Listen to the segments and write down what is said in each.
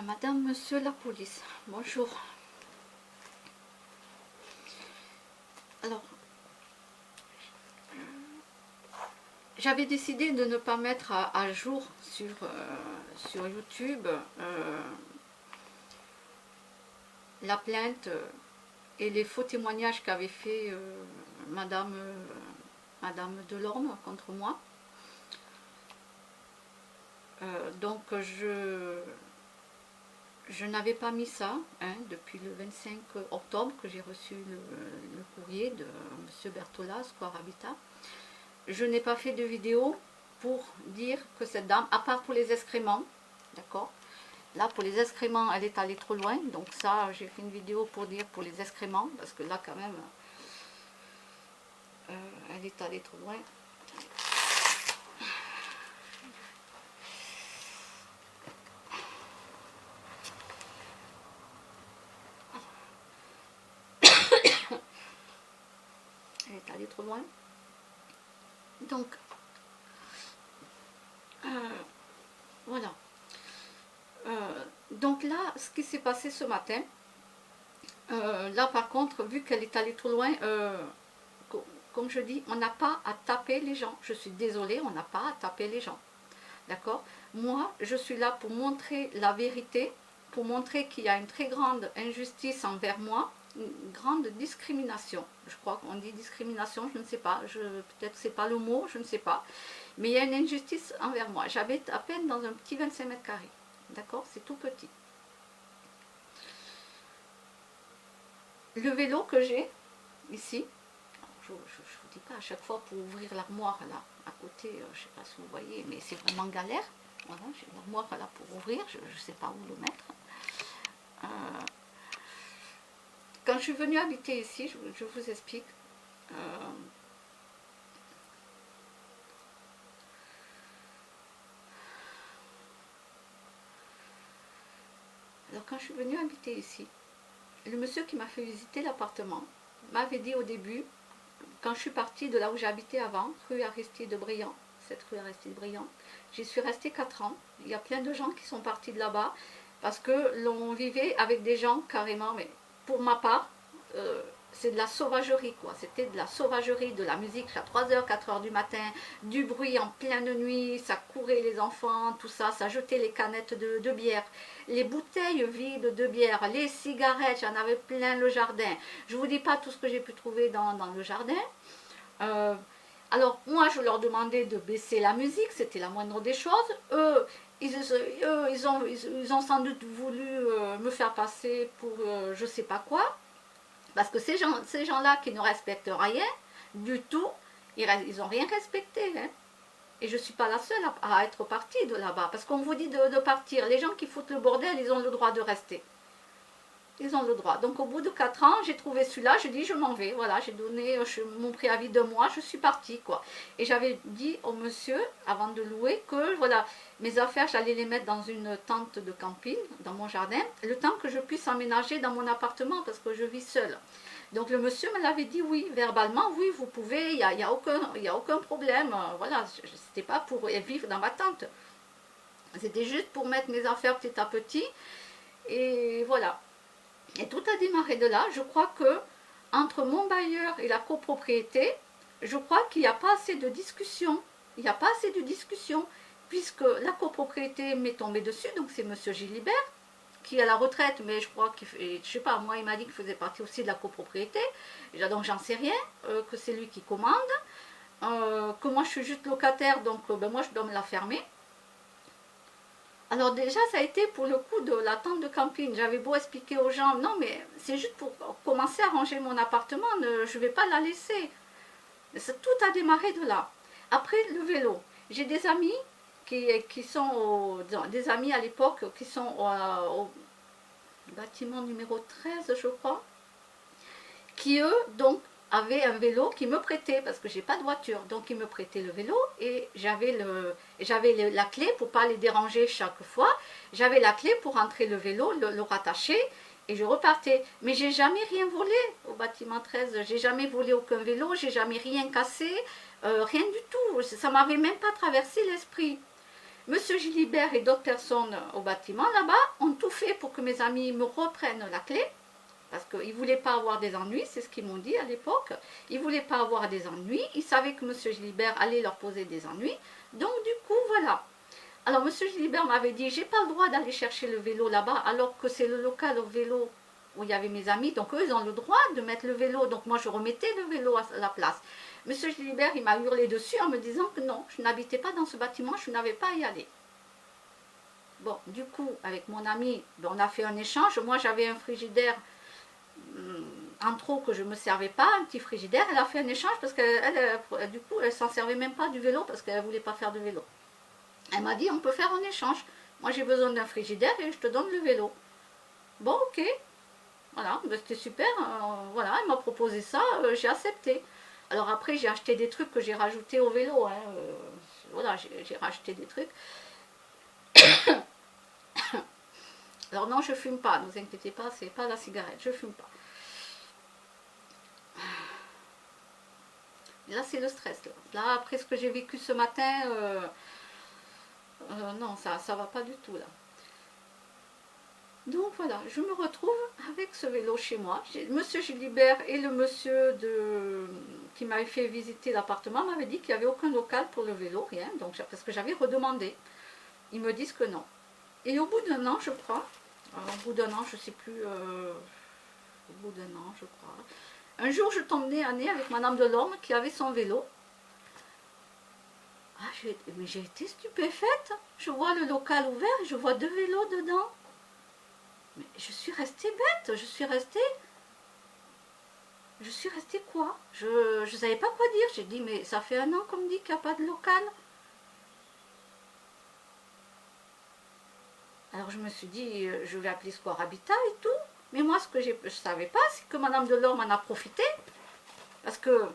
Madame, Monsieur la police, bonjour. Alors, j'avais décidé de ne pas mettre à jour sur YouTube la plainte et les faux témoignages qu'avait fait Madame Delorme contre moi. Donc je n'avais pas mis ça depuis le 25 octobre que j'ai reçu le courrier de M. Bertholas, Square Habitat. Je n'ai pas fait de vidéo pour dire que cette dame, à part pour les excréments, d'accord. Là, pour les excréments, elle est allée trop loin. Donc ça, j'ai fait une vidéo pour dire pour les excréments, parce que là, quand même, elle est allée trop loin. Elle est allée trop loin. Donc, voilà. Donc là, ce qui s'est passé ce matin, là par contre, vu qu'elle est allée trop loin, comme je dis, on n'a pas à taper les gens. Je suis désolée, on n'a pas à taper les gens. D'accord? Moi, je suis là pour montrer la vérité, pour montrer qu'il y a une très grande injustice envers moi, une grande discrimination. Je crois qu'on dit discrimination, je ne sais pas, peut-être que ce n'est pas le mot, je ne sais pas. Mais il y a une injustice envers moi. J'habite à peine dans un petit 25 mètres carrés. D'accord? C'est tout petit. Le vélo que j'ai ici, je ne vous dis pas à chaque fois pour ouvrir l'armoire là, à côté, je ne sais pas si vous voyez, mais c'est vraiment galère. Voilà, j'ai l'armoire là pour ouvrir, je ne sais pas où le mettre. Quand je suis venue habiter ici, je vous explique. Alors quand je suis venue habiter ici, le monsieur qui m'a fait visiter l'appartement m'avait dit au début, quand je suis partie de là où j'habitais avant, rue Aristide Briand, cette rue Aristide Briand, j'y suis restée 4 ans. Il y a plein de gens qui sont partis de là-bas parce que l'on vivait avec des gens carrément, mais pour ma part, c'est de la sauvagerie quoi. C'était de la sauvagerie, de la musique à 3h, 4h du matin, du bruit en pleine nuit, ça courait les enfants, tout ça, ça jetait les canettes de bière, les bouteilles vides de bière, les cigarettes, j'en avais plein le jardin. Je ne vous dis pas tout ce que j'ai pu trouver dans le jardin. Alors moi je leur demandais de baisser la musique, c'était la moindre des choses. Eux, ils ont sans doute voulu me faire passer pour je sais pas quoi. Parce que ces gens-là qui ne respectent rien du tout, ils n'ont rien respecté. Hein. Et je ne suis pas la seule à être partie de là-bas. Parce qu'on vous dit de partir. Les gens qui foutent le bordel, ils ont le droit de rester. Ils ont le droit. Donc au bout de 4 ans, j'ai trouvé celui-là, je dis je m'en vais. Voilà, j'ai donné mon préavis de mois, je suis partie quoi. Et j'avais dit au monsieur, avant de louer, que voilà, mes affaires, j'allais les mettre dans une tente de camping, dans mon jardin, le temps que je puisse emménager dans mon appartement, parce que je vis seule. Donc le monsieur me l'avait dit oui, verbalement, oui, vous pouvez, il n'y a aucun problème. Voilà, c'était pas pour vivre dans ma tente. C'était juste pour mettre mes affaires petit à petit. Et voilà. Et tout a démarré de là. Je crois que entre mon bailleur et la copropriété, je crois qu'il n'y a pas assez de discussion. Il n'y a pas assez de discussion, puisque la copropriété m'est tombée dessus, donc c'est monsieur Gilibert, qui est à la retraite, mais je crois qu'il fait, je sais pas, moi il m'a dit qu'il faisait partie aussi de la copropriété, donc j'en sais rien, que c'est lui qui commande, que moi je suis juste locataire, donc ben moi je dois me la fermer. Alors déjà, ça a été pour le coup de la tente de camping. J'avais beau expliquer aux gens, non mais c'est juste pour commencer à ranger mon appartement, je ne vais pas la laisser. Tout a démarré de là. Après le vélo, j'ai des amis qui sont, des amis à l'époque, qui sont au bâtiment numéro 13, je crois, qui eux, donc, avaient un vélo qui me prêtait, parce que j'ai pas de voiture, donc ils me prêtaient le vélo, et j'avais la clé pour pas les déranger chaque fois, j'avais la clé pour rentrer le vélo, le rattacher, et je repartais. Mais j'ai jamais rien volé au bâtiment 13, j'ai jamais volé aucun vélo, j'ai jamais rien cassé, rien du tout, ça m'avait même pas traversé l'esprit. Monsieur Gilibert et d'autres personnes au bâtiment là-bas ont tout fait pour que mes amis me reprennent la clé, parce qu'ils ne voulaient pas avoir des ennuis, c'est ce qu'ils m'ont dit à l'époque. Ils ne voulaient pas avoir des ennuis, ils savaient que monsieur Gilibert allait leur poser des ennuis, donc du coup voilà. Alors monsieur Gilibert m'avait dit, j'ai pas le droit d'aller chercher le vélo là-bas, alors que c'est le local au vélo où il y avait mes amis, donc eux ils ont le droit de mettre le vélo, donc moi je remettais le vélo à la place. Monsieur Gilibert il m'a hurlé dessus en me disant que non, je n'habitais pas dans ce bâtiment, je n'avais pas à y aller. Bon, du coup, avec mon ami, on a fait un échange, moi j'avais un frigidaire en trop que je ne me servais pas, un petit frigidaire, elle a fait un échange parce que du coup elle s'en servait même pas du vélo parce qu'elle ne voulait pas faire de vélo. Elle m'a dit on peut faire un échange, moi j'ai besoin d'un frigidaire et je te donne le vélo. Bon ok, voilà, ben, c'était super, voilà, elle m'a proposé ça, j'ai accepté. Alors après j'ai acheté des trucs que j'ai rajoutés au vélo, hein, voilà, j'ai racheté des trucs. Alors non, je fume pas, ne vous inquiétez pas, c'est pas la cigarette, je fume pas. Là c'est le stress, là après ce que j'ai vécu ce matin, non, ça va pas du tout là. Donc voilà, je me retrouve avec ce vélo chez moi. Monsieur Gilibert et le monsieur qui m'avait fait visiter l'appartement m'avaient dit qu'il n'y avait aucun local pour le vélo, rien, donc, parce que j'avais redemandé. Ils me disent que non. Et au bout d'un an, je crois, au bout d'un an, je ne sais plus, au bout d'un an, je crois, un jour je tombe nez à nez avec Madame Delorme qui avait son vélo. Ah, mais j'ai été stupéfaite. Je vois le local ouvert et je vois 2 vélos dedans. Mais je suis restée bête, je suis restée quoi? Je ne savais pas quoi dire. J'ai dit, mais ça fait un an qu'on me dit qu'il n'y a pas de local. Alors je me suis dit, je vais appeler Square Habitat et tout. Mais moi, ce que je ne savais pas, c'est que Madame Delorme en a profité. Parce que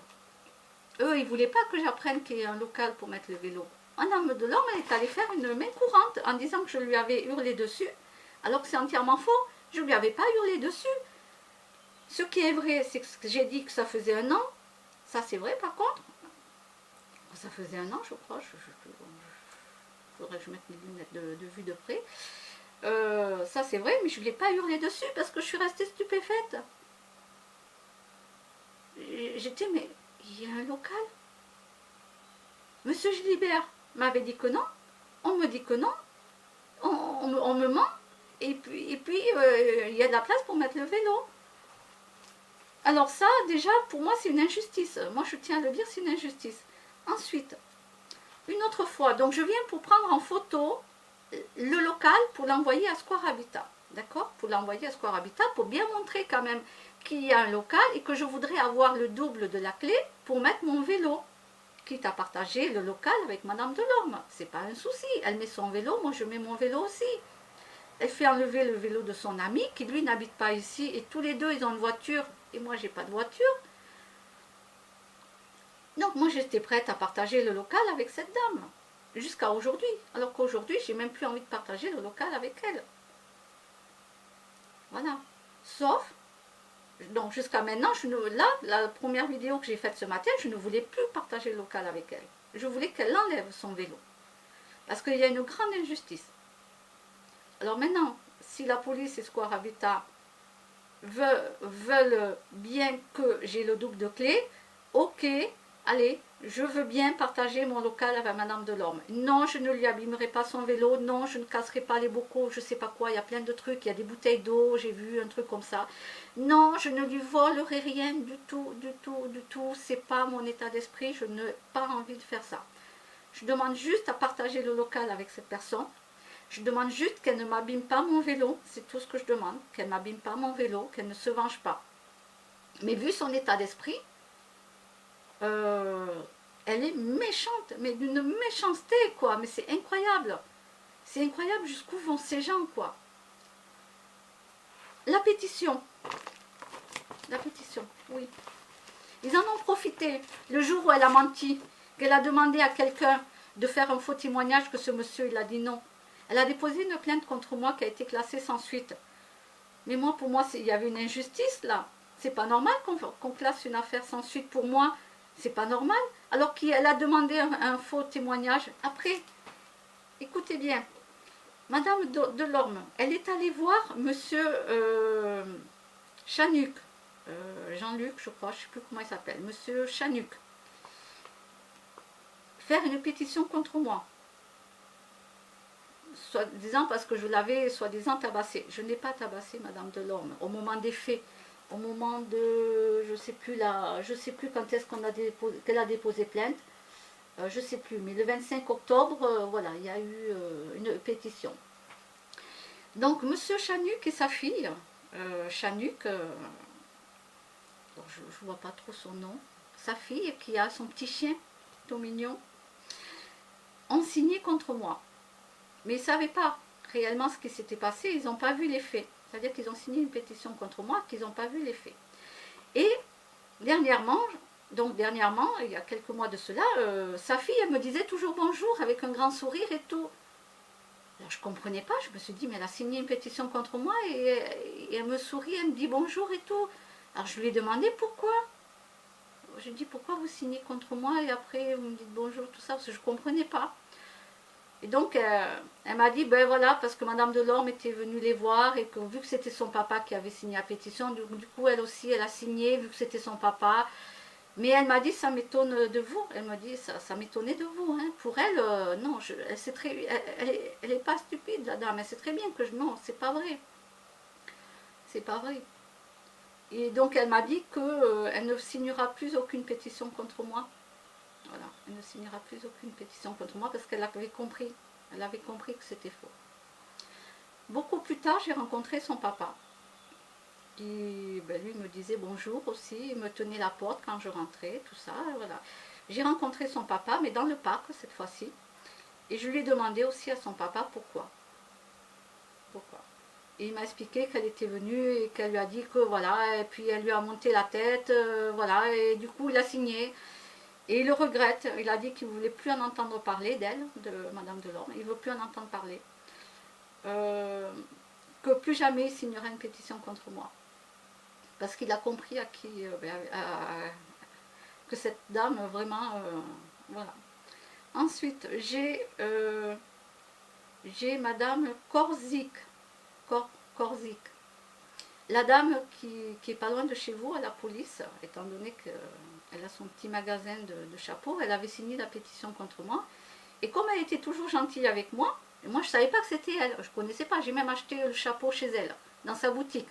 eux, ils ne voulaient pas que j'apprenne qu'il y ait un local pour mettre le vélo. Madame Delorme, elle est allée faire une main courante en disant que je lui avais hurlé dessus. Alors que c'est entièrement faux. Je ne lui avais pas hurlé dessus. Ce qui est vrai, c'est que j'ai dit que ça faisait un an. Ça, c'est vrai, par contre. Ça faisait un an, je crois. Il faudrait que je mette mes lunettes de vue de près. Ça, c'est vrai, mais je ne l'ai pas hurlé dessus parce que je suis restée stupéfaite. J'étais, mais il y a un local. Monsieur Gilibert m'avait dit que non. On me dit que non. On me ment. Et puis il y a de la place pour mettre le vélo. Alors ça, déjà, pour moi, c'est une injustice. Moi, je tiens à le dire, c'est une injustice. Ensuite, une autre fois, donc je viens pour prendre en photo le local pour l'envoyer à Square Habitat. D'accord? Pour l'envoyer à Square Habitat, pour bien montrer quand même qu'il y a un local et que je voudrais avoir le double de la clé pour mettre mon vélo. Quitte à partager le local avec Madame Delorme. C'est pas un souci. Elle met son vélo, moi je mets mon vélo aussi. Elle fait enlever le vélo de son ami qui lui n'habite pas ici et tous les deux ils ont une voiture et moi j'ai pas de voiture. Donc moi j'étais prête à partager le local avec cette dame jusqu'à aujourd'hui, alors qu'aujourd'hui j'ai même plus envie de partager le local avec elle. Voilà. Sauf, donc jusqu'à maintenant, là, la première vidéo que j'ai faite ce matin, je ne voulais plus partager le local avec elle. Je voulais qu'elle enlève son vélo. Parce qu'il y a une grande injustice. Alors maintenant, si la police et Square Habitat veulent bien que j'ai le double de clé, ok, allez, je veux bien partager mon local avec Madame Delorme. Non, je ne lui abîmerai pas son vélo, non, je ne casserai pas les bocaux, je sais pas quoi, il y a plein de trucs, il y a des bouteilles d'eau, j'ai vu un truc comme ça. Non, je ne lui volerai rien du tout, du tout, du tout, c'est pas mon état d'esprit, je n'ai pas envie de faire ça. Je demande juste à partager le local avec cette personne. Je demande juste qu'elle ne m'abîme pas mon vélo, c'est tout ce que je demande, qu'elle ne m'abîme pas mon vélo, qu'elle ne se venge pas. Mais vu son état d'esprit, elle est méchante, mais d'une méchanceté, quoi, mais c'est incroyable. C'est incroyable jusqu'où vont ces gens, quoi. La pétition, oui. Ils en ont profité le jour où elle a menti, qu'elle a demandé à quelqu'un de faire un faux témoignage, que ce monsieur, il a dit non. Elle a déposé une plainte contre moi qui a été classée sans suite. Mais moi, pour moi, il y avait une injustice là. C'est pas normal qu'on classe une affaire sans suite. Pour moi, c'est pas normal. Alors qu'elle a demandé un faux témoignage après. Écoutez bien, Madame Delorme, elle est allée voir Monsieur Chanuc, Jean-Luc, je crois, je ne sais plus comment il s'appelle, Monsieur Chanuc, faire une pétition contre moi. Soi-disant parce que je l'avais soi-disant tabassée. Je n'ai pas tabassé Madame Delorme au moment des faits, au moment de, je sais plus là, je sais plus quand est-ce qu'elle a déposé plainte, je sais plus, mais le 25 octobre, voilà, il y a eu une pétition. Donc Monsieur Chanuc et sa fille, Chanuc, je ne vois pas trop son nom, sa fille qui a son petit chien, tout mignon, ont signé contre moi. Mais ils ne savaient pas réellement ce qui s'était passé, ils n'ont pas vu les faits. C'est-à-dire qu'ils ont signé une pétition contre moi, qu'ils n'ont pas vu les faits. Et dernièrement, il y a quelques mois de cela, sa fille, elle me disait toujours bonjour avec un grand sourire et tout. Alors, je ne comprenais pas, je me suis dit, mais elle a signé une pétition contre moi et elle me sourit, elle me dit bonjour et tout. Alors je lui ai demandé pourquoi. Je lui ai dit pourquoi vous signez contre moi et après vous me dites bonjour, tout ça, parce que je ne comprenais pas. Et donc, elle m'a dit, ben voilà, parce que Madame Delorme était venue les voir et que vu que c'était son papa qui avait signé la pétition, du coup, elle aussi, elle a signé, vu que c'était son papa. Mais elle m'a dit, ça m'étonne de vous. Elle m'a dit, ça m'étonnait de vous. Hein. Pour elle, non, elle est pas stupide, la dame. Elle sait très bien que non, c'est pas vrai. C'est pas vrai. Et donc, elle m'a dit qu'elle ne signera plus aucune pétition contre moi. Voilà, elle ne signera plus aucune pétition contre moi parce qu'elle avait compris. Elle avait compris que c'était faux. Beaucoup plus tard, j'ai rencontré son papa. Et ben, lui me disait bonjour aussi, il me tenait la porte quand je rentrais, tout ça, voilà. J'ai rencontré son papa, mais dans le parc cette fois-ci. Et je lui ai demandé aussi à son papa pourquoi. Pourquoi. Et il m'a expliqué qu'elle était venue et qu'elle lui a dit que voilà, et puis elle lui a monté la tête, voilà, et du coup il a signé. Et il le regrette, il a dit qu'il ne voulait plus en entendre parler d'elle, de Madame Delorme, il ne veut plus en entendre parler. Que plus jamais il signerait une pétition contre moi. Parce qu'il a compris que cette dame, vraiment, voilà. Ensuite, j'ai Madame Korzik. Korzik. La dame qui est pas loin de chez vous, à la police, étant donné qu'elle a son petit magasin de chapeaux, elle avait signé la pétition contre moi. Et comme elle était toujours gentille avec moi, moi je ne savais pas que c'était elle, je ne connaissais pas, j'ai même acheté le chapeau chez elle, dans sa boutique.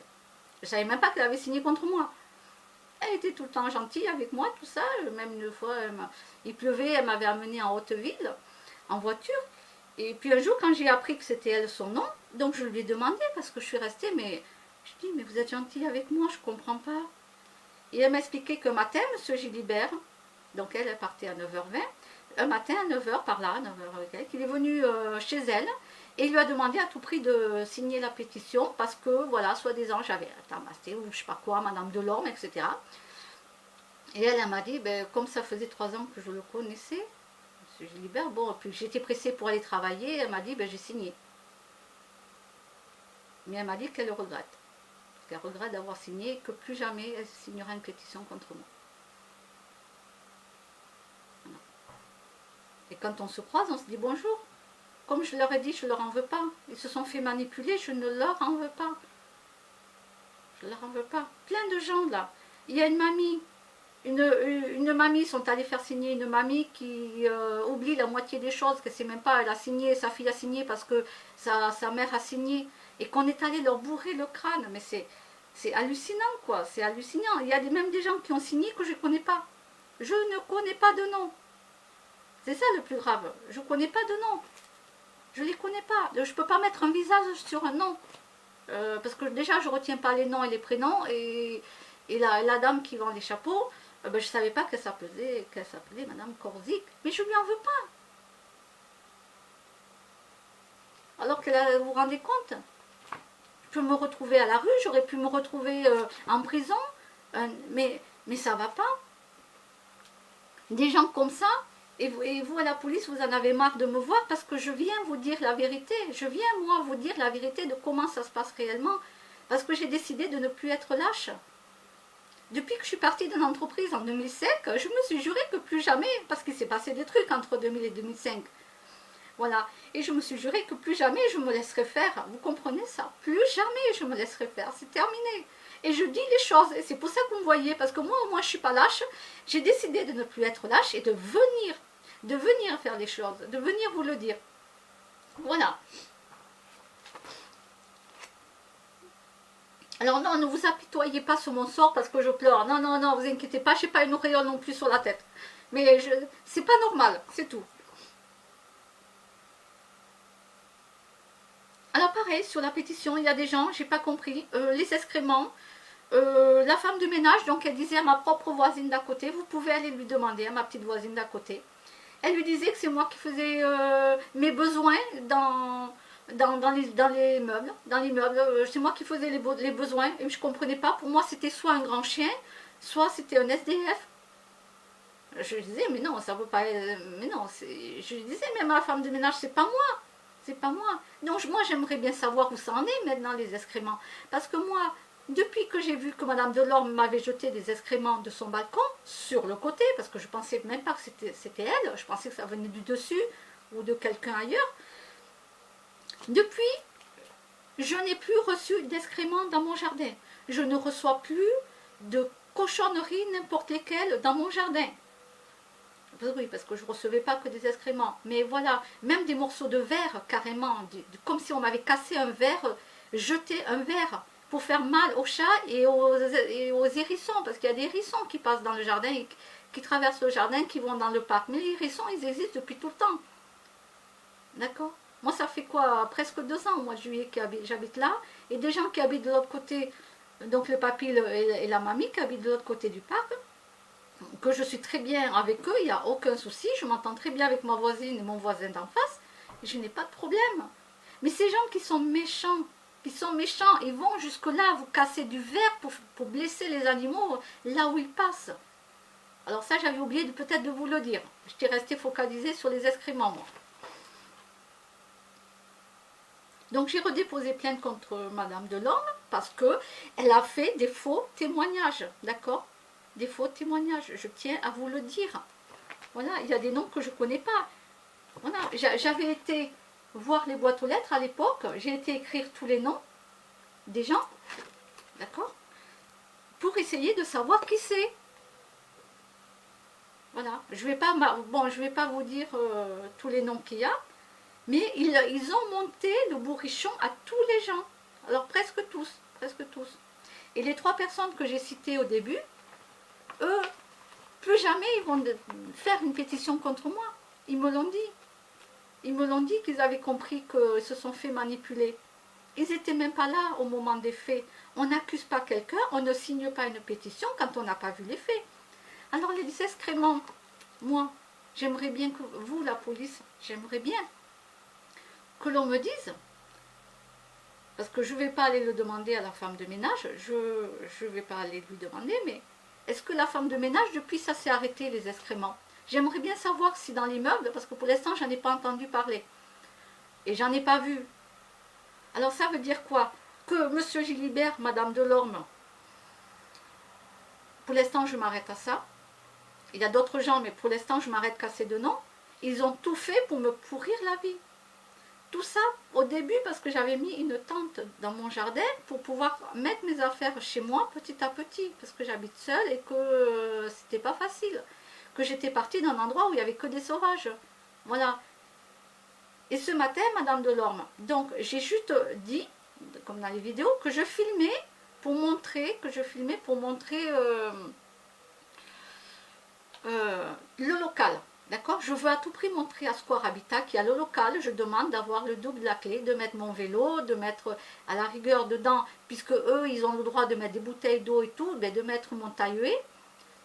Je ne savais même pas qu'elle avait signé contre moi. Elle était tout le temps gentille avec moi, tout ça. Même une fois, il pleuvait, elle m'avait amené en Haute-Ville, en voiture. Et puis un jour, quand j'ai appris que c'était elle son nom, donc je lui ai demandé, parce que je suis restée, mais je dis, mais vous êtes gentille avec moi, je ne comprends pas. Et elle m'a expliqué qu'un matin, M. Gilibert, donc elle partait à 9h20, un matin à 9h par là, 9h, il est venu chez elle et il lui a demandé à tout prix de signer la pétition parce que, voilà, soi-disant, j'avais tabassé ou je sais pas quoi, Madame Delorme, etc. Et elle m'a dit, ben, comme ça faisait 3 ans que je le connaissais, M. Gilibert, bon, puis j'étais pressée pour aller travailler, elle m'a dit, ben, j'ai signé. Mais elle m'a dit qu'elle le regrette. Qu'elle regrette d'avoir signé et que plus jamais elle signera une pétition contre moi. Voilà. Et quand on se croise, on se dit bonjour. Comme je leur ai dit, je ne leur en veux pas. Ils se sont fait manipuler, je ne leur en veux pas. Je ne leur en veux pas. Plein de gens là. Il y a une mamie. Une mamie, sont allés faire signer une mamie qui oublie la moitié des choses, que c'est même pas, elle a signé, sa fille a signé parce que sa mère a signé. Et qu'on est allé leur bourrer le crâne. Mais c'est hallucinant quoi, c'est hallucinant. Il y a même des gens qui ont signé que je ne connais pas. Je ne connais pas de nom. C'est ça le plus grave. Je ne connais pas de nom. Je ne les connais pas. Je ne peux pas mettre un visage sur un nom. Parce que déjà, je ne retiens pas les noms et les prénoms. Et la dame qui vend les chapeaux, je ne savais pas qu'elle s'appelait Madame Korzik. Mais je ne lui en veux pas. Alors que là, vous vous rendez compte? Je peux me retrouver à la rue, j'aurais pu me retrouver en prison. Mais ça ne va pas. Des gens comme ça. Et vous, à la police, vous en avez marre de me voir parce que je viens vous dire la vérité. Je viens, moi, vous dire la vérité de comment ça se passe réellement. Parce que j'ai décidé de ne plus être lâche. Depuis que je suis partie de l'entreprise en 2005, je me suis juré que plus jamais, parce qu'il s'est passé des trucs entre 2000 et 2005, Voilà. Et je me suis juré que plus jamais je me laisserai faire. Vous comprenez ça? Plus jamais je me laisserai faire. C'est terminé. Et je dis les choses. Et c'est pour ça que vous me voyez. Parce que moi, au moins, je ne suis pas lâche. J'ai décidé de ne plus être lâche et de venir faire les choses. De venir vous le dire. Voilà. Alors non, ne vous apitoyez pas sur mon sort parce que je pleure. Non, non, non, vous inquiétez pas. Je n'ai pas une auréole non plus sur la tête. Mais c'est pas normal. C'est tout. Alors pareil, sur la pétition, il y a des gens, j'ai pas compris, les excréments, la femme de ménage, donc elle disait à ma propre voisine d'à côté, vous pouvez aller lui demander, à ma petite voisine d'à côté, elle lui disait que c'est moi qui faisais mes besoins dans les meubles, dans l'immeuble, c'est moi qui faisais les besoins, et je comprenais pas, pour moi c'était soit un grand chien, soit c'était un SDF. Je disais, mais non, ça ne veut pas être, mais non, je disais même à la femme de ménage, c'est pas moi. C'est pas moi. Donc moi j'aimerais bien savoir où ça en est maintenant les excréments. Parce que moi, depuis que j'ai vu que Madame Delorme m'avait jeté des excréments de son balcon, sur le côté, parce que je pensais même pas que c'était elle, je pensais que ça venait du dessus ou de quelqu'un ailleurs. Depuis, je n'ai plus reçu d'excréments dans mon jardin. Je ne reçois plus de cochonneries n'importe lesquelles dans mon jardin. Oui, parce que je ne recevais pas que des excréments. Mais voilà, même des morceaux de verre, carrément, comme si on m'avait cassé un verre, jeté un verre, pour faire mal aux chats et aux hérissons, parce qu'il y a des hérissons qui passent dans le jardin, qui traversent le jardin, qui vont dans le parc. Mais les hérissons, ils existent depuis tout le temps. D'accord? Moi, ça fait quoi? Presque 2 ans, au mois de juillet, que j'habite là, et des gens qui habitent de l'autre côté, donc le papy et la mamie, qui habitent de l'autre côté du parc, que je suis très bien avec eux, il n'y a aucun souci, je m'entends très bien avec ma voisine et mon voisin d'en face, et je n'ai pas de problème. Mais ces gens qui sont méchants, ils vont jusque-là vous casser du verre pour blesser les animaux là où ils passent. Alors ça, j'avais oublié peut-être de vous le dire. J'étais restée focalisée sur les excréments, moi. Donc j'ai redéposé plainte contre Madame Delorme parce qu'elle a fait des faux témoignages, d'accord? Des faux témoignages, je tiens à vous le dire. Voilà, il y a des noms que je ne connais pas. Voilà, j'avais été voir les boîtes aux lettres à l'époque, j'ai été écrire tous les noms des gens, d'accord? Pour essayer de savoir qui c'est. Voilà, je vais pas, bon, je vais pas vous dire tous les noms qu'il y a, mais ils ont monté le bourrichon à tous les gens. Alors presque tous, presque tous. Et les 3 personnes que j'ai citées au début, eux, plus jamais ils vont faire une pétition contre moi. Ils me l'ont dit. Ils me l'ont dit qu'ils avaient compris qu'ils se sont fait manipuler. Ils n'étaient même pas là au moment des faits. On n'accuse pas quelqu'un, on ne signe pas une pétition quand on n'a pas vu les faits. Alors les excréments, moi, j'aimerais bien que vous, la police, j'aimerais bien que l'on me dise, parce que je ne vais pas aller le demander à la femme de ménage, je ne vais pas aller lui demander, mais est-ce que la femme de ménage, depuis ça s'est arrêté les excréments? J'aimerais bien savoir si dans l'immeuble, parce que pour l'instant, j'en ai pas entendu parler. Et j'en ai pas vu. Alors ça veut dire quoi? Que M. Gilibert, Madame Delorme, pour l'instant, je m'arrête à ça. Il y a d'autres gens, mais pour l'instant, je m'arrête qu'à ces 2 noms. Ils ont tout fait pour me pourrir la vie. Tout ça au début parce que j'avais mis une tente dans mon jardin pour pouvoir mettre mes affaires chez moi petit à petit, parce que j'habite seule et que c'était pas facile. Que j'étais partie d'un endroit où il n'y avait que des sauvages. Voilà. Et ce matin, Madame Delorme, donc j'ai juste dit, comme dans les vidéos, que je filmais pour montrer, le local. D'accord? Je veux à tout prix montrer à Square Habitat qu'il y a le local. Je demande d'avoir le double de la clé, de mettre mon vélo, de mettre à la rigueur dedans, puisque eux, ils ont le droit de mettre des bouteilles d'eau et tout, mais de mettre mon taille-huée,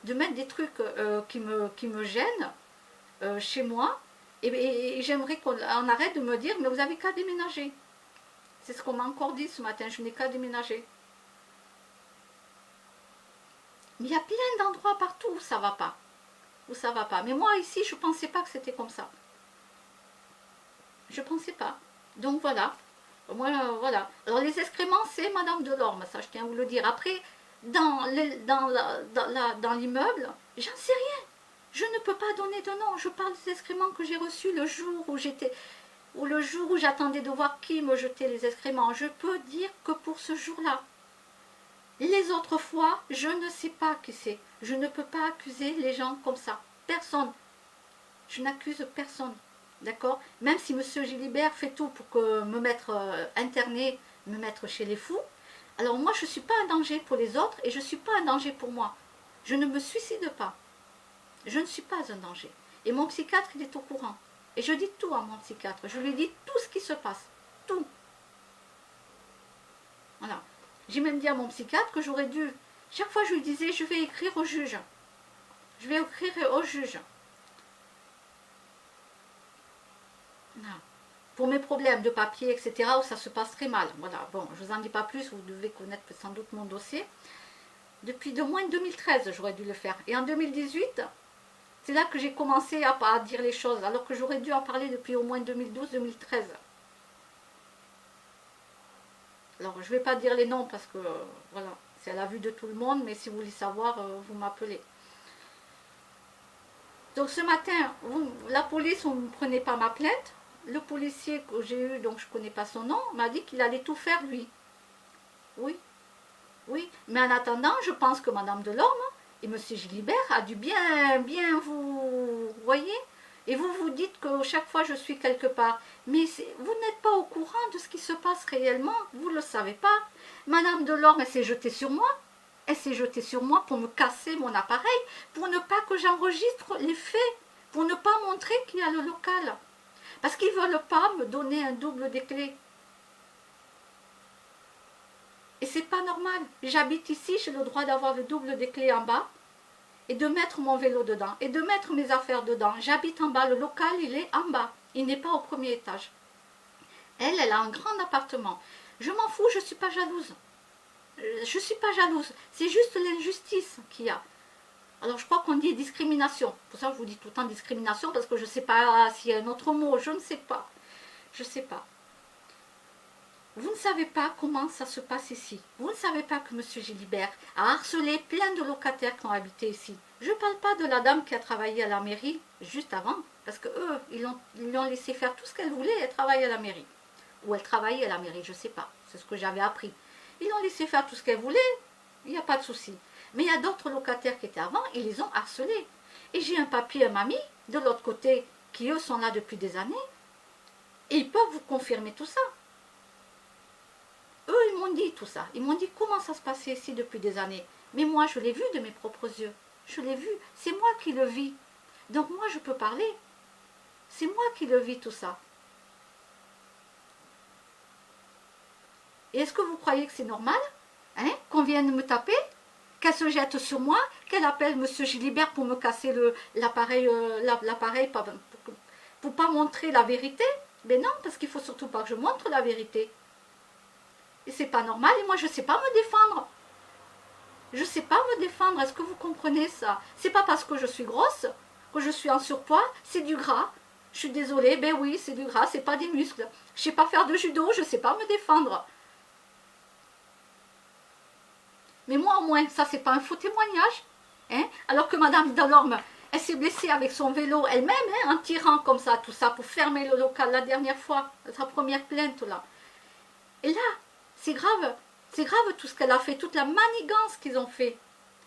de mettre des trucs qui me gênent chez moi. Et j'aimerais qu'on arrête de me dire, mais vous avez qu'à déménager. C'est ce qu'on m'a encore dit ce matin, je n'ai qu'à déménager. Mais il y a plein d'endroits partout où ça ne va pas. Où ça va pas. Mais moi, ici, je ne pensais pas que c'était comme ça. Je ne pensais pas. Donc voilà. Voilà. Alors les excréments, c'est Madame Delorme, ça je tiens à vous le dire. Après, dans l'immeuble, j'en sais rien. Je ne peux pas donner de nom. Je parle des excréments que j'ai reçus le jour où j'étais, ou le jour où j'attendais de voir qui me jetait les excréments. Je peux dire que pour ce jour-là. Les autres fois, je ne sais pas qui c'est. Je ne peux pas accuser les gens comme ça. Personne. Je n'accuse personne. D'accord? Même si M. Gilibert fait tout pour que me mettre interné, me mettre chez les fous. Alors moi, je ne suis pas un danger pour les autres et je ne suis pas un danger pour moi. Je ne me suicide pas. Je ne suis pas un danger. Et mon psychiatre, il est au courant. Et je dis tout à mon psychiatre. Je lui dis tout ce qui se passe. Tout. Voilà. J'ai même dit à mon psychiatre que j'aurais dû... Chaque fois, je lui disais, je vais écrire au juge. Je vais écrire au juge. Voilà. Pour mes problèmes de papier, etc., où ça se passe très mal. Voilà. Bon, je ne vous en dis pas plus. Vous devez connaître sans doute mon dossier. Depuis de moins 2013, j'aurais dû le faire. Et en 2018... c'est là que j'ai commencé à dire les choses, alors que j'aurais dû en parler depuis au moins 2012-2013. Alors, je ne vais pas dire les noms parce que, voilà, c'est à la vue de tout le monde, mais si vous voulez savoir, vous m'appelez. Donc, ce matin, la police, on ne prenait pas ma plainte. Le policier que j'ai eu, donc je ne connais pas son nom, m'a dit qu'il allait tout faire, lui. Oui, oui. Mais en attendant, je pense que Madame Delorme et M. Gilibert a dû bien vous voyez. Et vous vous dites que chaque fois je suis quelque part. Mais vous n'êtes pas au courant de ce qui se passe réellement. Vous ne le savez pas. Madame Delorme, elle s'est jetée sur moi. Elle s'est jetée sur moi pour me casser mon appareil, pour ne pas que j'enregistre les faits, pour ne pas montrer qu'il y a le local. Parce qu'ils ne veulent pas me donner un double des clés. Et c'est pas normal. J'habite ici, j'ai le droit d'avoir le double des clés en bas et de mettre mon vélo dedans et de mettre mes affaires dedans. J'habite en bas, le local il est en bas, il n'est pas au premier étage. Elle a un grand appartement. Je m'en fous, je ne suis pas jalouse. Je ne suis pas jalouse, c'est juste l'injustice qu'il y a. Alors je crois qu'on dit discrimination. Pour ça je vous dis tout le temps discrimination parce que je ne sais pas s'il y a un autre mot, je ne sais pas. Je ne sais pas. Vous ne savez pas comment ça se passe ici. Vous ne savez pas que M. Gilibert a harcelé plein de locataires qui ont habité ici. Je ne parle pas de la dame qui a travaillé à la mairie juste avant, parce qu'eux, ils l'ont laissé faire tout ce qu'elle voulait, elle travaillait à la mairie. Ou elle travaillait à la mairie, je ne sais pas. C'est ce que j'avais appris. Ils l'ont laissé faire tout ce qu'elle voulait, il n'y a pas de souci. Mais il y a d'autres locataires qui étaient avant, ils les ont harcelés. Et j'ai un papier, un mamie, de l'autre côté, qui eux sont là depuis des années, et ils peuvent vous confirmer tout ça. Eux, ils m'ont dit tout ça. Ils m'ont dit comment ça se passait ici depuis des années. Mais moi, je l'ai vu de mes propres yeux. Je l'ai vu. C'est moi qui le vis. Donc moi, je peux parler. C'est moi qui le vis tout ça. Et est-ce que vous croyez que c'est normal qu'on vienne me taper, qu'elle se jette sur moi, qu'elle appelle M. Gilibert pour me casser l'appareil pour pas montrer la vérité? Mais non, parce qu'il ne faut surtout pas que je montre la vérité. Et c'est pas normal, et moi je ne sais pas me défendre. Je ne sais pas me défendre, est-ce que vous comprenez ça? C'est pas parce que je suis grosse, que je suis en surpoids, c'est du gras. Je suis désolée, ben oui, c'est du gras, c'est pas des muscles. Je sais pas faire de judo, je ne sais pas me défendre. Mais moi au moins, ça c'est pas un faux témoignage. Alors que Madame Delorme, elle s'est blessée avec son vélo elle-même, en tirant comme ça, tout ça, pour fermer le local la dernière fois, sa première plainte là. Et là, c'est grave tout ce qu'elle a fait, toute la manigance qu'ils ont fait.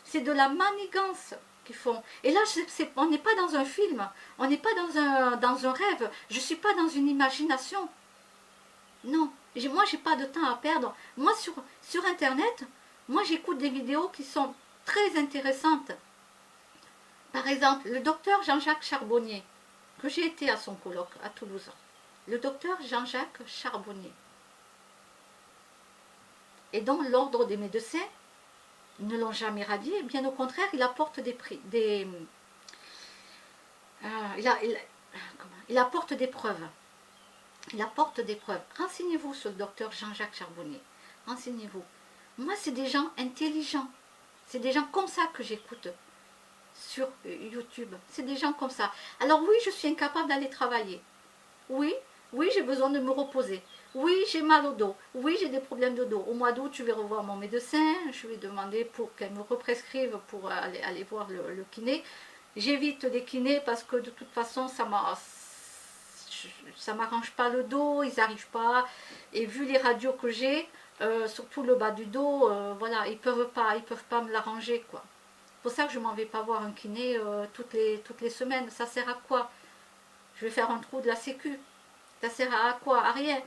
C'est de la manigance qu'ils font. Et là, on n'est pas dans un film, on n'est pas dans un rêve, je ne suis pas dans une imagination. Non, moi, j'ai pas de temps à perdre. Moi, sur Internet, moi, j'écoute des vidéos qui sont très intéressantes. Par exemple, le docteur Jean-Jacques Charbonnier, que j'ai été à son colloque à Toulouse. Le docteur Jean-Jacques Charbonnier. Et dans l'ordre des médecins, ils ne l'ont jamais radié, bien au contraire, il apporte il apporte des preuves. Il apporte des preuves. Renseignez-vous sur le docteur Jean-Jacques Charbonnier. Renseignez-vous. Moi, c'est des gens intelligents. C'est des gens comme ça que j'écoute sur YouTube. C'est des gens comme ça. Alors oui, je suis incapable d'aller travailler. Oui, j'ai besoin de me reposer. Oui, j'ai mal au dos. Oui, j'ai des problèmes de dos. Au mois d'août, je vais revoir mon médecin. Je vais demander pour qu'elle me represcrive pour aller voir le kiné. J'évite les kinés parce que de toute façon, ça m'arrange pas le dos, ils n'arrivent pas. Et vu les radios que j'ai, surtout le bas du dos, voilà, ils peuvent pas me l'arranger, quoi. C'est pour ça que je m'en vais pas voir un kiné toutes les semaines. Ça sert à quoi? Je vais faire un trou de la sécu. Ça sert à quoi? À rien.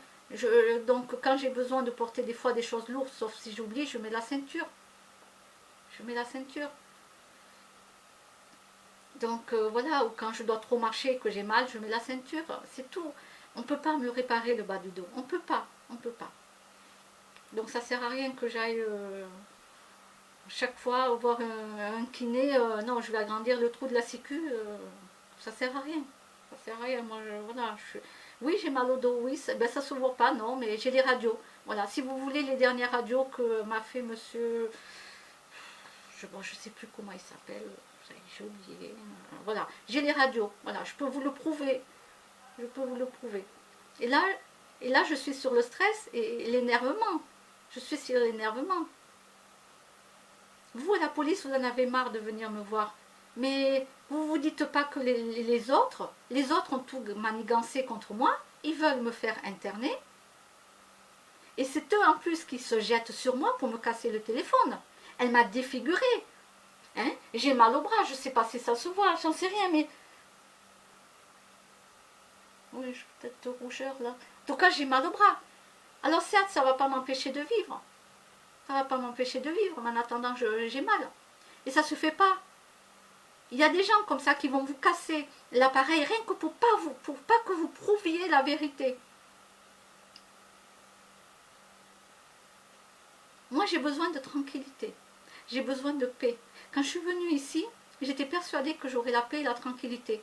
Donc quand j'ai besoin de porter des fois des choses lourdes, sauf si j'oublie, je mets la ceinture. Je mets la ceinture. Donc voilà, ou quand je dois trop marcher et que j'ai mal, je mets la ceinture. C'est tout. On ne peut pas me réparer le bas du dos. On ne peut pas. On peut pas. Donc ça sert à rien que j'aille chaque fois voir un kiné. Non, je vais agrandir le trou de la sécu. Ça sert à rien. Ça sert à rien. Moi, voilà, oui, j'ai mal au dos, oui, ben, ça se voit pas, non, mais j'ai les radios. Voilà, si vous voulez les dernières radios que m'a fait monsieur, bon, je sais plus comment il s'appelle, j'ai oublié. Voilà, j'ai les radios. Voilà, je peux vous le prouver. Je peux vous le prouver. Et là, je suis sur le stress et l'énervement. Je suis sur l'énervement. Vous, à la police, vous en avez marre de venir me voir. Mais vous vous dites pas que les autres ont tout manigancé contre moi. Ils veulent me faire interner. Et c'est eux en plus qui se jettent sur moi pour me casser le téléphone. Elle m'a défigurée. Hein? J'ai mal au bras, je ne sais pas si ça se voit, j'en sais rien, mais... Oui, j'ai peut-être de rougeur là. En tout cas, j'ai mal au bras. Alors certes, ça ne va pas m'empêcher de vivre. Ça ne va pas m'empêcher de vivre, mais en attendant, j'ai mal. Et ça ne se fait pas. Il y a des gens comme ça qui vont vous casser l'appareil rien que pour pas que vous prouviez la vérité. Moi, j'ai besoin de tranquillité. J'ai besoin de paix. Quand je suis venue ici, j'étais persuadée que j'aurais la paix et la tranquillité.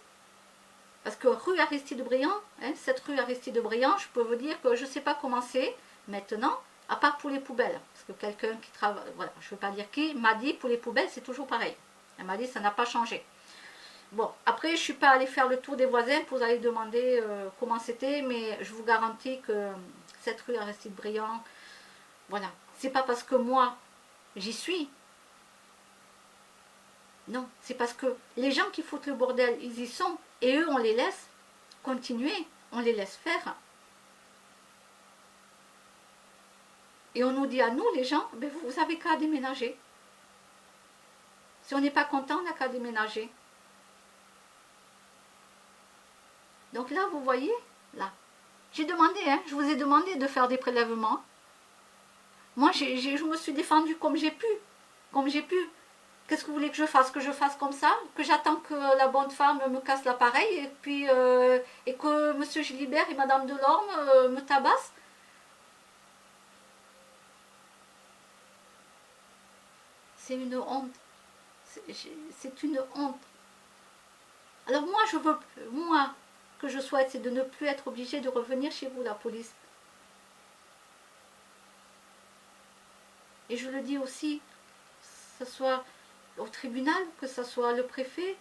Parce que rue Aristide-Briand, cette rue Aristide-Briand, je peux vous dire que je ne sais pas comment c'est maintenant, à part pour les poubelles. Parce que quelqu'un qui travaille, voilà, je ne veux pas dire qui, m'a dit pour les poubelles, c'est toujours pareil. Elle m'a dit ça n'a pas changé. Bon, après, je ne suis pas allée faire le tour des voisins pour aller demander comment c'était, mais je vous garantis que cette rue Aristide-Briand, voilà. C'est pas parce que moi, j'y suis. Non, c'est parce que les gens qui foutent le bordel, ils y sont. Et eux, on les laisse continuer. On les laisse faire. Et on nous dit à nous, les gens, ben vous n'avez qu'à déménager. Si on n'est pas content, on n'a qu'à déménager. Donc là, vous voyez, là. J'ai demandé, je vous ai demandé de faire des prélèvements. Moi, je me suis défendue comme j'ai pu. Comme j'ai pu. Qu'est-ce que vous voulez que je fasse? Que je fasse comme ça? Que j'attends que la bonne femme me casse l'appareil et puis et que monsieur Gilibert et madame Delorme me tabassent? C'est une honte. C'est une honte. Alors moi, que je souhaite, c'est de ne plus être obligée de revenir chez vous, la police. Et je le dis aussi, que ce soit au tribunal, que ce soit le préfet,